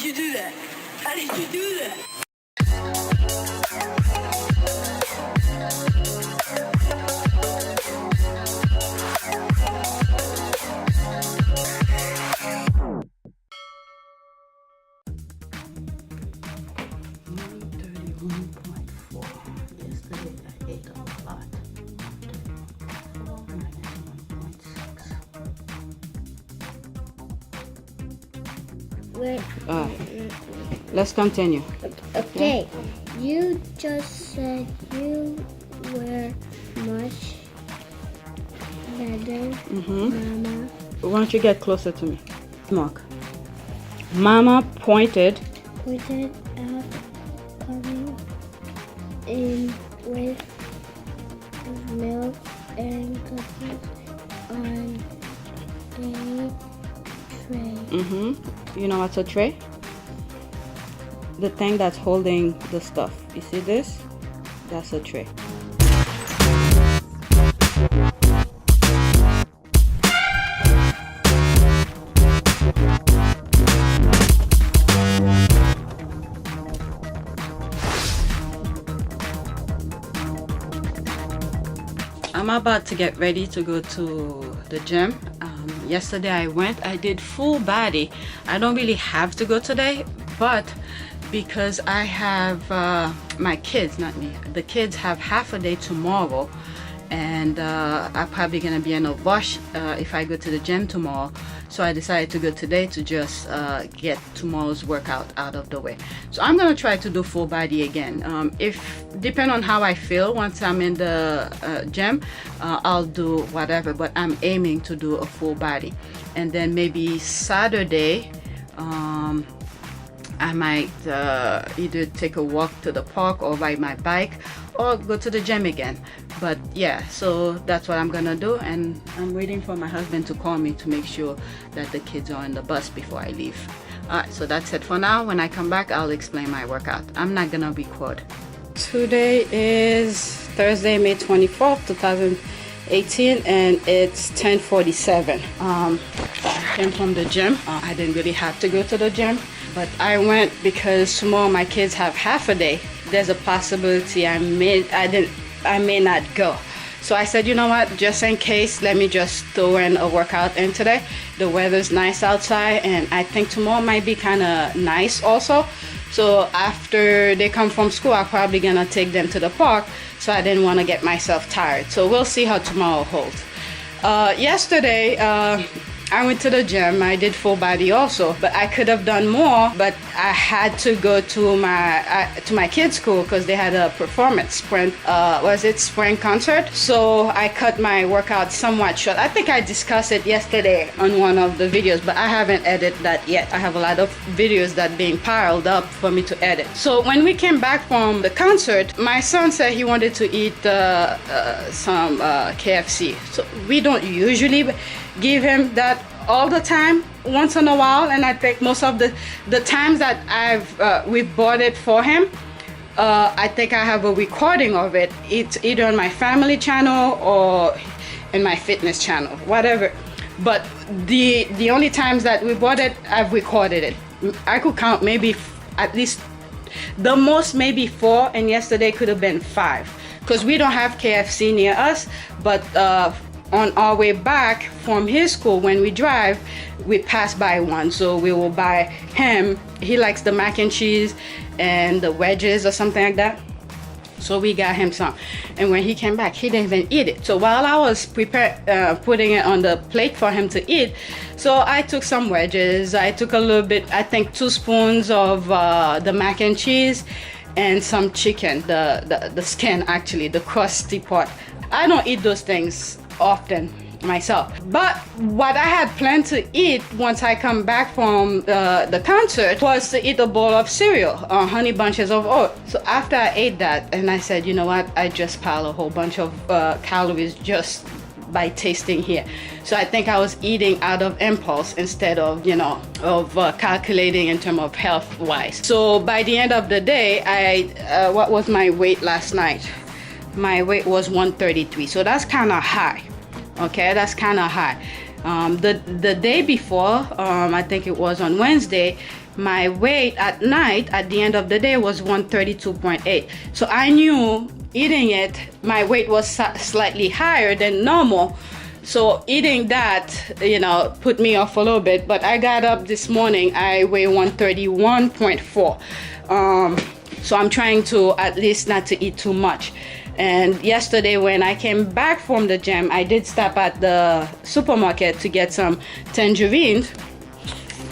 you do that? How did you do that? Wait. Let's continue. Okay. You just said you were much better, Mama. Why don't you get closer to me? Mark. Mama pointed Out coming in with milk and cookies on a tray. You know what's a tray? The thing that's holding the stuff. You see this? That's a tray. I'm about to get ready to go to the gym. Yesterday I did full body. I don't really have to go today, but because I have my kids, not me, the kids have half a day tomorrow, and I'm probably gonna be in a rush if I go to the gym tomorrow. So I decided to go today to just get tomorrow's workout out of the way. So I'm gonna try to do full body again. If depend on how I feel once I'm in the gym, I'll do whatever, but I'm aiming to do a full body. And then maybe Saturday I might either take a walk to the park or ride my bike or go to the gym again. But yeah, so that's what I'm gonna do, and I'm waiting for my husband to call me to make sure that the kids are on the bus before I leave. Alright, so that's it for now. When I come back, I'll explain my workout. I'm not gonna record. Today is Thursday, May 24th, 2018, and it's 10:47. I came from the gym. I didn't really have to go to the gym, but I went because tomorrow my kids have half a day. There's a possibility I may not go. So I said, you know what, just in case, let me just throw in a workout in today. The weather's nice outside, and I think tomorrow might be kind of nice also. So after they come from school, I'm probably gonna take them to the park, so I didn't want to get myself tired. So we'll see how tomorrow holds. Yesterday I went to the gym. I did full body also, but I could have done more, but I had to go to my kids' school because they had a performance sprint, spring concert. So I cut my workout somewhat short. I think I discussed it yesterday on one of the videos, but I haven't edited that yet. I have a lot of videos that being piled up for me to edit. So when we came back from the concert, my son said he wanted to eat some KFC. So we don't usually give him that all the time, once in a while, and I think most of the times that we've bought it for him, I think I have a recording of it. It's either on my family channel or in my fitness channel, whatever. But the only times that we bought it, I've recorded it. I could count maybe at least the most maybe 4, and yesterday could have been 5, because we don't have KFC near us. But on our way back from his school, when we drive, we pass by one, so we will buy him. He likes the mac and cheese and the wedges or something like that, so we got him some. And when he came back, he didn't even eat it. So while I was putting it on the plate for him to eat, so I took some wedges, I took a little bit, I think 2 spoons of the mac and cheese, and some chicken, the skin, actually the crusty part. I don't eat those things often myself, but what I had planned to eat once I come back from the concert was to eat a bowl of cereal, honey bunches of oats. So after I ate that, and I said, you know what, I just piled a whole bunch of calories just by tasting here. So I think I was eating out of impulse instead of calculating in terms of health wise. So by the end of the day, what was my weight last night? My weight was 133, so that's kind of high. Okay, that's kind of high. The day before, I think it was on Wednesday, my weight at night at the end of the day was 132.8. So I knew eating it, my weight was slightly higher than normal. So eating that, put me off a little bit. But I got up this morning, I weigh 131.4. So I'm trying to at least not to eat too much. And yesterday when I came back from the gym, I did stop at the supermarket to get some tangerines.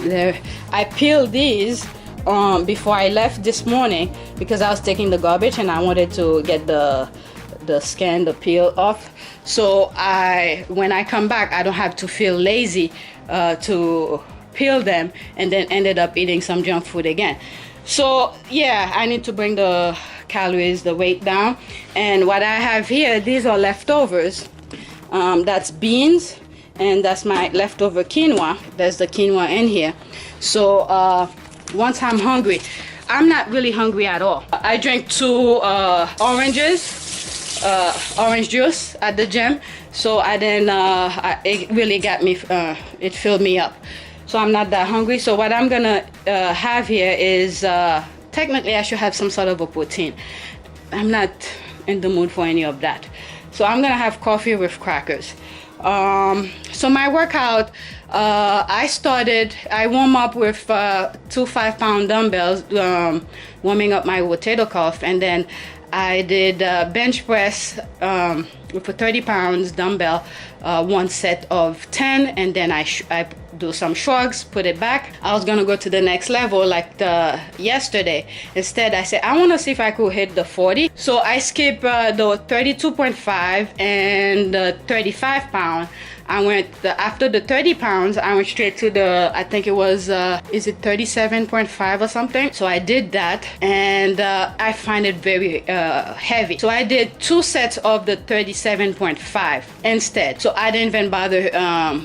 There, I peeled these before I left this morning because I was taking the garbage and I wanted to get the skin, the peel off. So when I come back, I don't have to feel lazy to peel them, and then ended up eating some junk food again. So yeah, I need to bring the calories, the weight down. And what I have here, these are leftovers. That's beans, and that's my leftover quinoa. There's the quinoa in here. So once I'm hungry, I'm not really hungry at all. I drank 2 orange juice at the gym, so it really got me, it filled me up. So I'm not that hungry. So what I'm gonna have here is, technically I should have some sort of a protein. I'm not in the mood for any of that. So I'm gonna have coffee with crackers. So my workout, I warm up with 2 5-pound dumbbells, warming up my rotator cuff, and then I did bench press with a 30 pounds dumbbell, 1 set of 10, and then I do some shrugs, put it back. I was gonna go to the next level like yesterday. Instead, I said I want to see if I could hit the 40. So I skipped the 32.5 and the 35 pound. I went after the 30 pounds, I went straight to I think it was, is it 37.5 or something? So I did that, and I find it very heavy. So I did 2 sets of the 37.5 instead. So I didn't even bother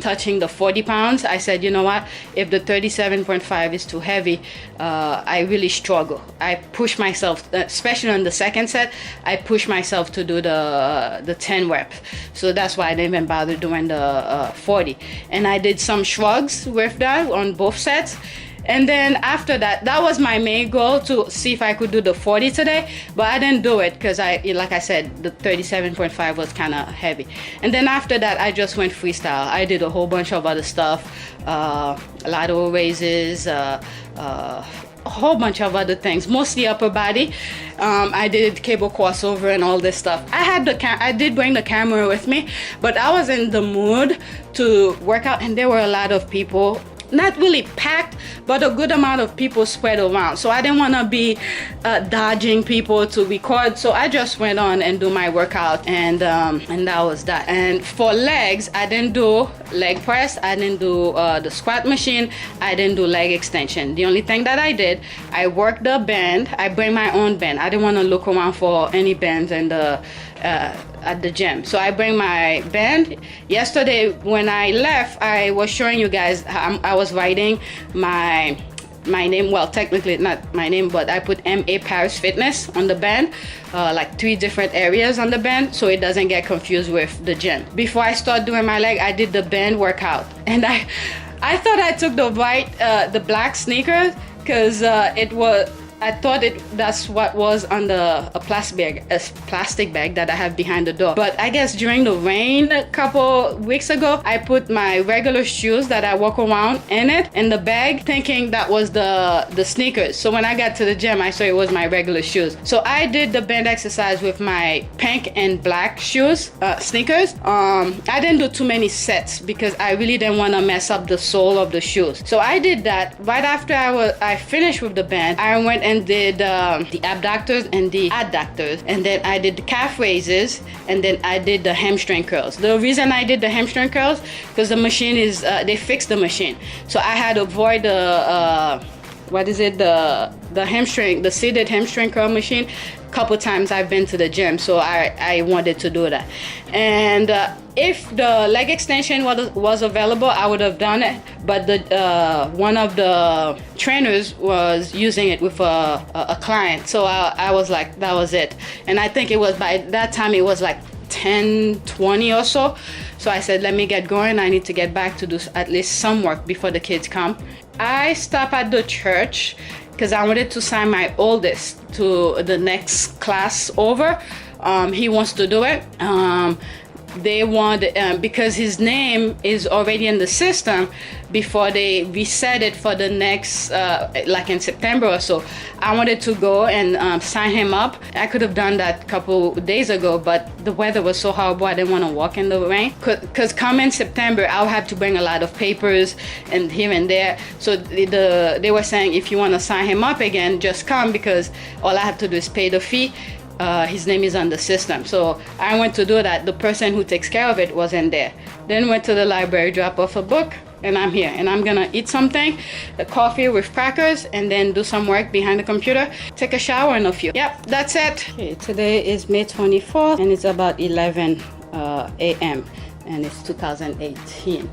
touching the 40 pounds. I said, you know what? If the 37.5 is too heavy, I really struggle. I push myself, especially on the second set, I push myself to do the 10 reps. So that's why I didn't even bother doing the 40. And I did some shrugs with that on both sets. And then after that, that was my main goal, to see if I could do the 40 today, but I didn't do it because like I said, the 37.5 was kind of heavy. And then after that, I just went freestyle. I did a whole bunch of other stuff, lateral raises, a whole bunch of other things, mostly upper body. I did cable crossover and all this stuff. I did bring the camera with me, but I was in the mood to work out, and there were a lot of people. Not really packed, but a good amount of people spread around. So I didn't want to be dodging people to record. So I just went on and do my workout, and that was that. And for legs, I didn't do leg press. I didn't do the squat machine. I didn't do leg extension. The only thing that I did, I worked the band. I bring my own band. I didn't want to look around for any bands in the at the gym. So I bring my band. Yesterday when I left, I was showing you guys I was writing my name. Well, technically not my name, but I put MA Paris Fitness on the band, like 3 different areas on the band, so it doesn't get confused with the gym. Before I start doing my leg, I did the band workout, and I thought I took the black sneakers because I thought that's what was on a plastic bag that I have behind the door. But I guess during the rain a couple weeks ago, I put my regular shoes that I walk around in the bag, thinking that was the sneakers. So when I got to the gym, I saw it was my regular shoes. So I did the band exercise with my pink and black shoes, sneakers. I didn't do too many sets because I really didn't want to mess up the sole of the shoes. So I did that. Right after I finished with the band, I went and did the abductors and the adductors, and then I did the calf raises, and then I did the hamstring curls. The reason I did the hamstring curls because the machine is they fixed the machine, so I had to avoid the hamstring, the seated hamstring curl machine. Couple times I've been to the gym, so I wanted to do that. And if the leg extension was available, I would have done it, but one of the trainers was using it with a client, so I was like, that was it. And I think it was by that time it was like 10:20 or so. So I said, let me get going. I need to get back to do at least some work before the kids come. I stopped at the church because I wanted to sign my oldest to the next class over. He wants to do it. They want, because his name is already in the system before they reset it for the next, like in September or so. I wanted to go and sign him up. I could have done that a couple days ago, but the weather was so horrible, I didn't want to walk in the rain. Because come in September, I'll have to bring a lot of papers and here and there. So they were saying, if you want to sign him up again, just come, because all I have to do is pay the fee. His name is on the system. So I went to do that. The person who takes care of it wasn't there. Then went to the library, drop off a book, and I'm here. And I'm gonna eat something, a coffee with crackers, and then do some work behind the computer, take a shower and a few. Yep, that's it. Okay, today is May 24th, and it's about 11 a.m. and it's 2018.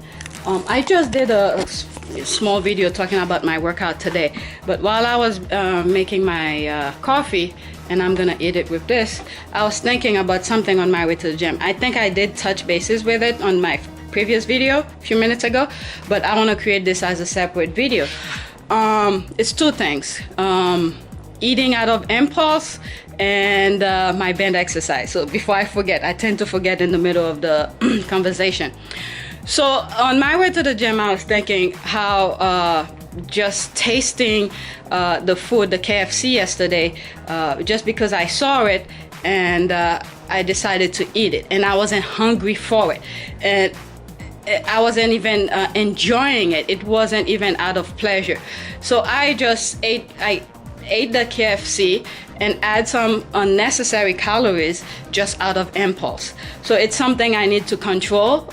I just did a small video talking about my workout today, but while I was making my coffee, and I'm gonna eat it with this, I was thinking about something on my way to the gym. I think I did touch bases with it on my previous video a few minutes ago, but I want to create this as a separate video. It's two things: eating out of impulse and my band exercise. So before I forget, I tend to forget in the middle of the conversation. So on my way to the gym, I was thinking how just tasting the food, the KFC yesterday, just because I saw it, and I decided to eat it, and I wasn't hungry for it, and I wasn't even enjoying it. It wasn't even out of pleasure. So I just ate the KFC and add some unnecessary calories just out of impulse. So it's something I need to control,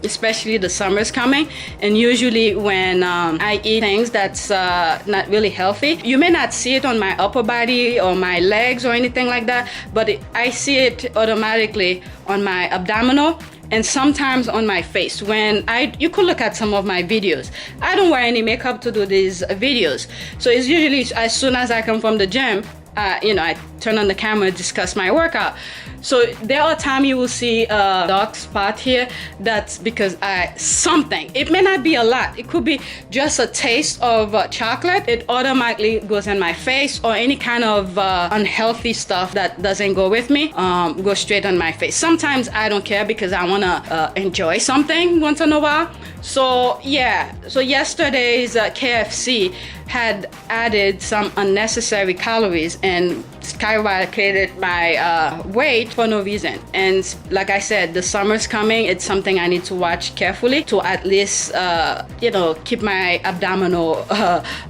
especially the summer's coming. And usually when I eat things that's not really healthy, you may not see it on my upper body or my legs or anything like that, but I see it automatically on my abdominal and sometimes on my face. You could look at some of my videos. I don't wear any makeup to do these videos. So it's usually as soon as I come from the gym, I turn on the camera and discuss my workout. So there are times you will see a dark spot here. That's because something. It may not be a lot. It could be just a taste of chocolate. It automatically goes in my face, or any kind of unhealthy stuff that doesn't go with me go straight on my face. Sometimes I don't care because I want to enjoy something once in a while. So yeah, so yesterday's KFC had added some unnecessary calories and skyrocketed my weight for no reason. And like I said, the summer's coming. It's something I need to watch carefully to at least keep my abdominal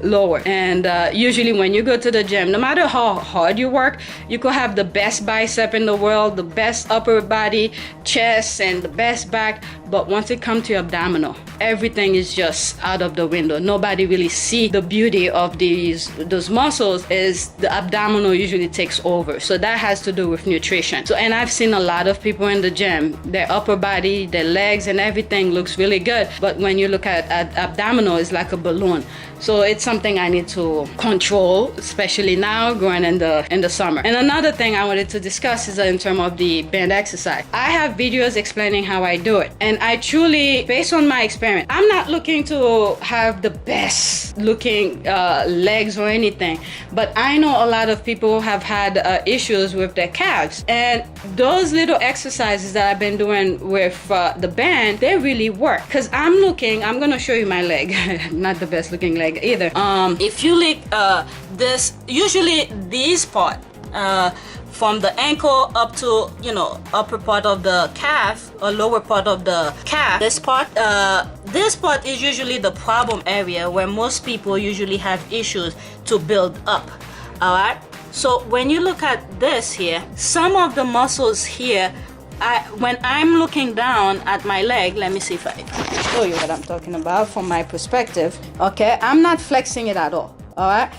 lower. And usually when you go to the gym, no matter how hard you work, you could have the best bicep in the world, the best upper body, chest, and the best back, but once it comes to your abdominal, everything is just out of the window. Nobody really see the beauty of those muscles. Is the abdominal usually takes over. So that has to do with nutrition. So, and I've seen a lot of people in the gym, their upper body, their legs and everything looks really good, but when you look at abdominal, it's like a balloon. So it's something I need to control, especially now going in the summer. And another thing I wanted to discuss is in terms of the band exercise. I have videos explaining how I do it, and I truly, based on my experience, I'm not looking to have the best looking legs or anything, but I know a lot of people have had issues with their calves, and those little exercises that I've been doing with the band, they really work. Because I'm gonna show you my leg. Not the best looking leg either. If you look this, usually this part from the ankle up to upper part of the calf or lower part of the calf, this part is usually the problem area where most people usually have issues to build up. All right, so when you look at this here, some of the muscles here, when I'm looking down at my leg, let me see if I can show you what I'm talking about from my perspective. Okay, I'm not flexing it at all. All right.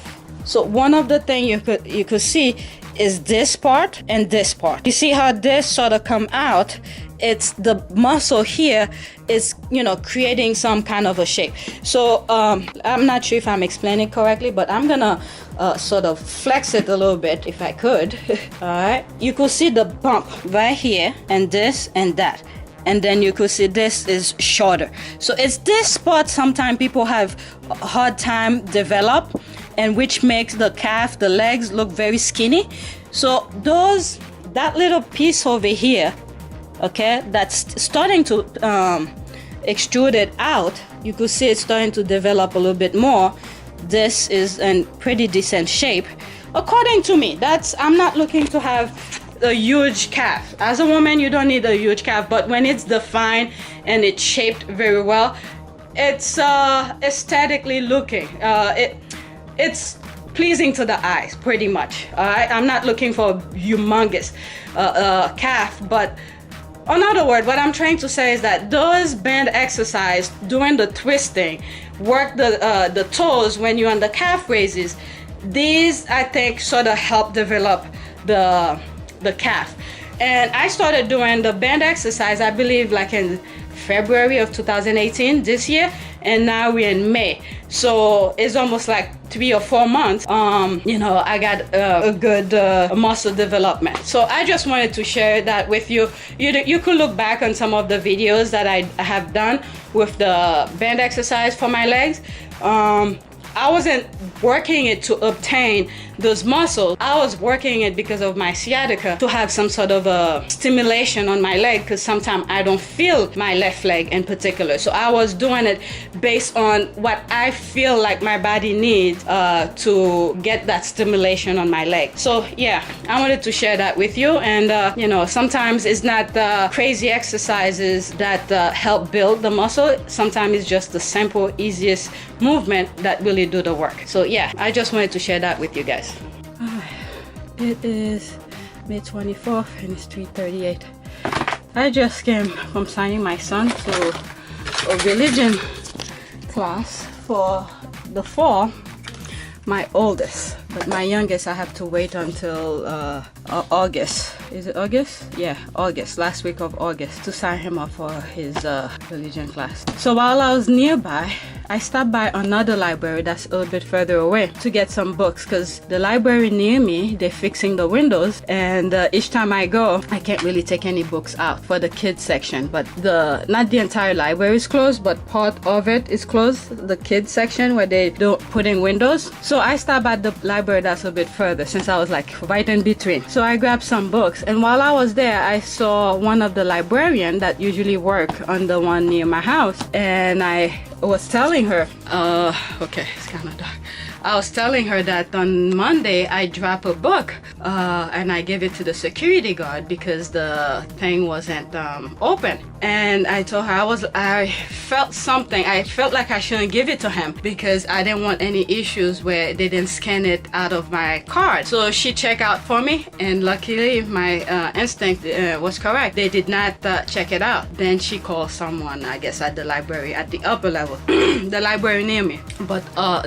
So one of the things you could see is this part and this part. You see how this sort of come out it's the muscle here is, you know, creating some kind of a shape. So I'm not sure if I'm explaining correctly, but I'm gonna sort of flex it a little bit if I could. All right, you could see the bump right here, and this and that, and then you could see this is shorter. So it's this spot sometimes people have a hard time develop, and which makes the calf, the legs look very skinny. So that little piece over here, okay, that's starting to extrude it out, you could see it's starting to develop a little bit more. This is in pretty decent shape according to me. I'm not looking to have a huge calf. As a woman, you don't need a huge calf, but when it's defined and it's shaped very well, it's aesthetically looking, it's pleasing to the eyes pretty much. All right, I'm not looking for a humongous calf, but in other words, what I'm trying to say is that those band exercise doing the twisting, work the toes when you're on the calf raises, these I think sort of help develop the calf. And I started doing the band exercise, I believe, like in February of 2018 this year, and now we're in May, so it's almost like 3 or 4 months. You know, I got a good muscle development. So I just wanted to share that with you. You could look back on some of the videos that I have done with the band exercise for my legs. I wasn't working it to obtain those muscles. I was working it because of my sciatica, to have some sort of a stimulation on my leg, because sometimes I don't feel my left leg in particular. So I was doing it based on what I feel like my body needs to get that stimulation on my leg. So yeah, I wanted to share that with you. And you know, sometimes it's not crazy exercises that help build the muscle. Sometimes it's just the simple, easiest movement that really do the work. So yeah, I just wanted to share that with you guys. It is May 24th and it's 3:38. I just came from signing my son to a religion class for the fall, my oldest, but my youngest I have to wait until August. Is it August? Yeah, August, last week of August, to sign him up for his religion class. So while I was nearby, I stopped by another library that's a little bit further away to get some books, because the library near me, they're fixing the windows, and each time I go, I can't really take any books out for the kids section. But not the entire library is closed, but part of it is closed, the kids section where they don't put in windows. So I stopped at the library that's a bit further, since I was like right in between. So I grabbed some books, and while I was there, I saw one of the librarians that usually work on the one near my house, and I was telling her, okay, it's kind of dark. I was telling her that on Monday I dropped a book and I gave it to the security guard because the thing wasn't open. And I told her I felt something. I felt like I shouldn't give it to him because I didn't want any issues where they didn't scan it out of my card. So she checked out for me, and luckily my instinct was correct. They did not check it out. Then she called someone, I guess, at the library at the upper level, the library near me. But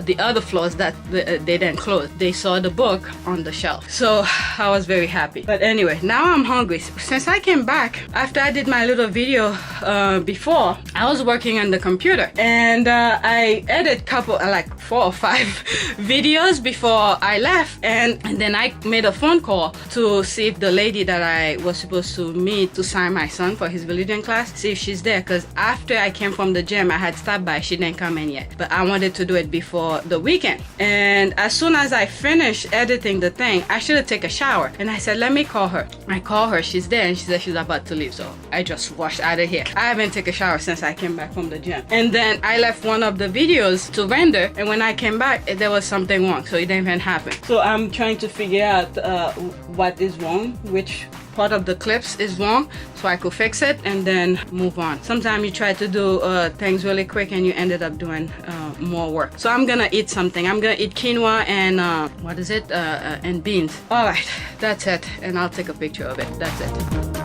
the other floors that they didn't close, they saw the book on the shelf. So I was very happy. But anyway, now I'm hungry. Since I came back after I did my little video before, I was working on the computer, and I edited like 4 or 5 videos before I left, and then I made a phone call to see if the lady that I was supposed to meet to sign my son for his religion class, see if she's there, because after I came from the gym, I had stopped by. She didn't come in yet, but I wanted to do it before the weekend. And as soon as I finished editing the thing, I should have taken a shower, and I said, let me call her. I call her, she's there, and she said she's about to leave. So I just rushed out of here. I haven't taken a shower since I came back from the gym. And then I left one of the videos to render, and when I came back, there was something wrong, so it didn't even happen. So I'm trying to figure out what is wrong, which part of the clips is wrong, so I could fix it and then move on. Sometimes you try to do things really quick and you ended up doing more work. So I'm gonna eat something. I'm gonna eat quinoa and and beans. All right, that's it, and I'll take a picture of it. That's it.